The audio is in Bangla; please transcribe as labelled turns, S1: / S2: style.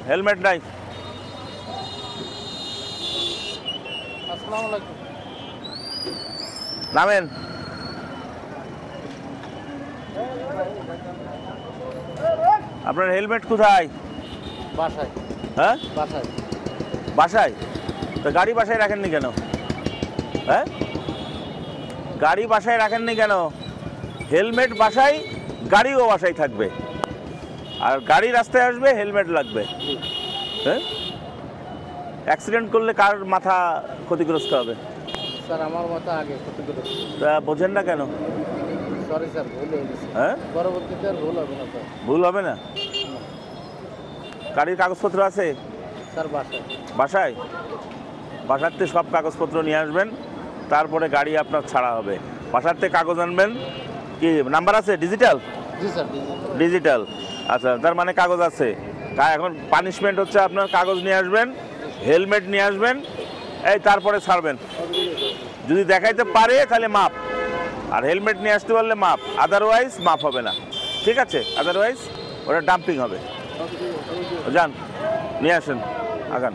S1: হেলমেট নাই।
S2: আসসালামু আলাইকুম।
S1: নামেন। আপনার হেলমেট কোথায়?
S2: বাসায়।
S1: হ্যাঁ,
S2: বাসায়।
S1: বাসায়? তো গাড়ি বাসায় রাখেননি কেন? হ্যাঁ, গাড়ি বাসায় রাখেননি কেন? হেলমেট বাসায়, গাড়িও বাসায় থাকবে। আর গাড়ি রাস্তায় আসবে, হেলমেট লাগবে। হ্যাঁ, অ্যাক্সিডেন্ট করলে কার মাথা ক্ষতিগ্রস্ত হবে?
S2: স্যার আমার মাথা আগে ক্ষতিগ্রস্ত।
S1: তা বোঝেন না কেন?
S2: সরি স্যার, ভুল হয়ে গেছে।
S1: হ্যাঁ,
S2: পরবর্তীতে আর ভুল হবে না স্যার।
S1: ভুল হবে না? গাড়ির কাগজপত্র আছে?
S2: স্যার বাসায়।
S1: বাসায়? বাসাতে সব কাগজপত্র নিয়ে আসবেন, তারপরে গাড়ি আপনার ছাড়া হবে। বাসাতে কাগজ আনবেন। কি নাম্বার আছে? ডিজিটাল?
S2: জি স্যার।
S1: ডিজিটাল। আচ্ছা, তার মানে কাগজ আছে। এখন পানিশমেন্ট হচ্ছে আপনার কাগজ নিয়ে আসবেন, হেলমেট নিয়ে আসবেন, এই তারপরে ছাড়বেন। যদি দেখাইতে পারে তাহলে মাপ, আর হেলমেট নিয়ে আসতে পারলে মাপ, আদারওয়াইজ মাপ হবে না। ঠিক আছে? আদারওয়াইজ ওটা ডাম্পিং হবে। যান, নিয়ে আসেন, আগান।